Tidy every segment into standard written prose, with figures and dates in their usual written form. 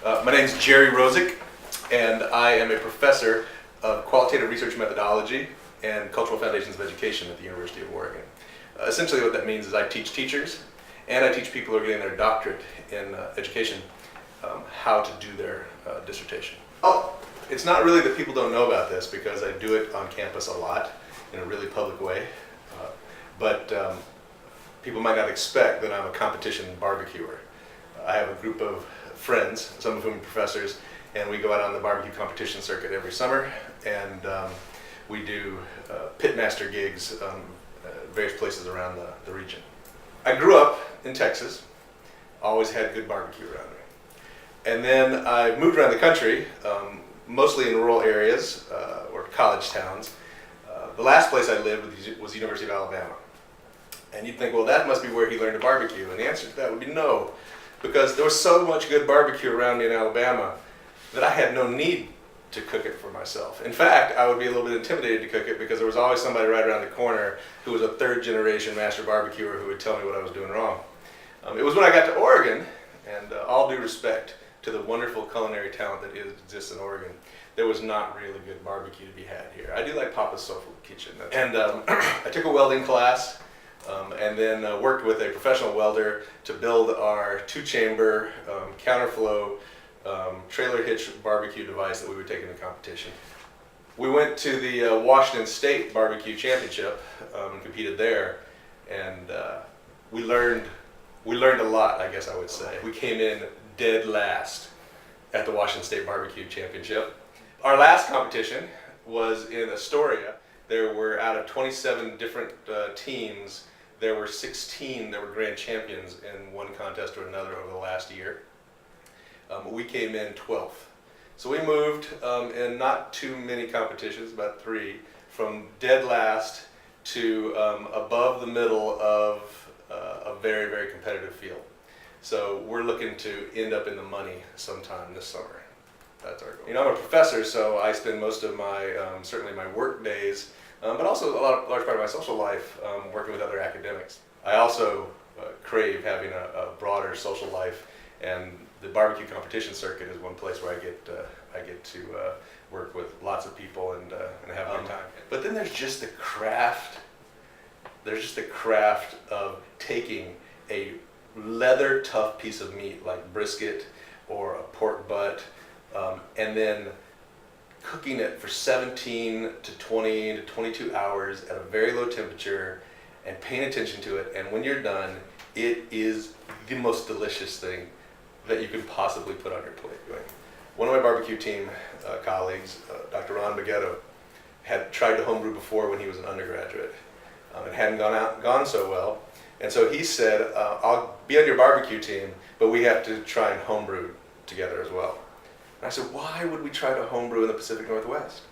My name is Jerry Rosiek, and I am a professor of qualitative research methodology and cultural foundations of education at the University of Oregon. Essentially what that means is I teach teachers and I teach people who are getting their doctorate in education how to do their dissertation. Oh, it's not really that people don't know about this because I do it on campus a lot in a really public way, but people might not expect that I'm a competition barbecuer. I have a group of friends, some of whom are professors, and we go out on the barbecue competition circuit every summer, and we do pitmaster gigs various places around the region. I grew up in Texas, always had good barbecue around me. And then I moved around the country, mostly in rural areas or college towns. The last place I lived was the University of Alabama. And you'd think, well, that must be where he learned to barbecue. And the answer to that would be no, because there was so much good barbecue around me in Alabama that I had no need to cook it for myself. In fact, I would be a little bit intimidated to cook it because there was always somebody right around the corner who was a third-generation master barbecuer who would tell me what I was doing wrong. It was when I got to Oregon, and all due respect to the wonderful culinary talent that exists in Oregon, there was not really good barbecue to be had here. I do like Papa's Soul Food Kitchen. And I took a welding class, and then worked with a professional welder to build our two-chamber counterflow trailer hitch barbecue device that we would take into competition. We went to the Washington State Barbecue Championship and competed there, and we learned a lot, I guess I would say. We came in dead last at the Washington State Barbecue Championship. Our last competition was in Astoria. There were, out of 27 different teams, there were 16 that were grand champions in one contest or another over the last year. We came in 12th. So we moved in not too many competitions, about 3, from dead last to above the middle of a very, very competitive field. So we're looking to end up in the money sometime this summer. That's our goal. You know, I'm a professor, so I spend most of my, certainly my work days, but also a large part of my social life working with other academics. I also crave having a broader social life, and the barbecue competition circuit is one place where I get to work with lots of people and have a good time. But then there's just the craft. There's just the craft of taking a leather tough piece of meat like brisket or a pork butt, and then cooking it for 17 to 20 to 22 hours at a very low temperature and paying attention to it. And when you're done, it is the most delicious thing that you could possibly put on your plate. One of my barbecue team colleagues, Dr. Ron Baguetto, had tried to homebrew before when he was an undergraduate. It hadn't gone so well. And so he said, I'll be on your barbecue team, but we have to try and homebrew together as well. And I said, why would we try to homebrew in the Pacific Northwest?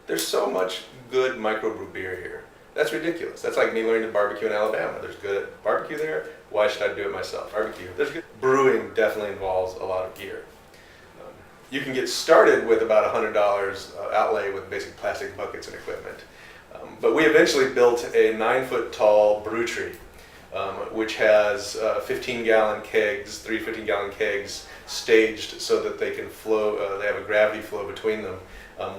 There's so much good microbrew beer here. That's ridiculous. That's like me learning to barbecue in Alabama. There's good barbecue there. Why should I do it myself? Barbecue. There's good. Brewing definitely involves a lot of gear. You can get started with about $100 outlay with basic plastic buckets and equipment. But we eventually built a 9-foot tall brew tree, which has 15-gallon kegs, 3 15-gallon kegs staged so that they can flow, they have a gravity flow between them.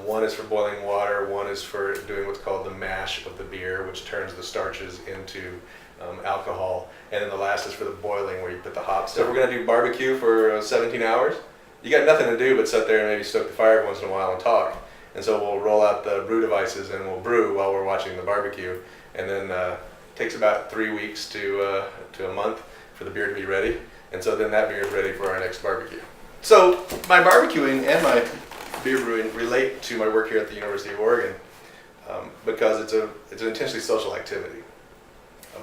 One is for boiling water, one is for doing what's called the mash of the beer, which turns the starches into alcohol, and then the last is for the boiling, where you put the hops. So if we're going to do barbecue for 17 hours, you got nothing to do but sit there and maybe stoke the fire every once in a while and talk. And so we'll roll out the brew devices and we'll brew while we're watching the barbecue, and then it takes about 3 weeks to a month for the beer to be ready, and so then that beer is ready for our next barbecue. So my barbecuing and my beer brewing relate to my work here at the University of Oregon because it's an intensely social activity.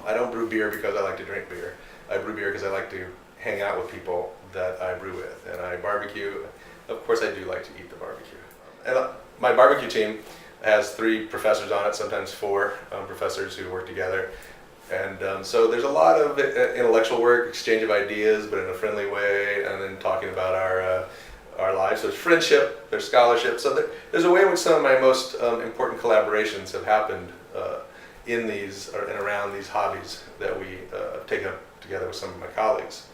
I don't brew beer because I like to drink beer. I brew beer because I like to hang out with people that I brew with, and I barbecue. Of course, I do like to eat the barbecue. And my barbecue team has 3 professors on it, sometimes 4 professors who work together. And so there's a lot of intellectual work, exchange of ideas, but in a friendly way, and then talking about our lives. So there's friendship, there's scholarship. So there's a way in which some of my most important collaborations have happened in these and around these hobbies that we take up together with some of my colleagues.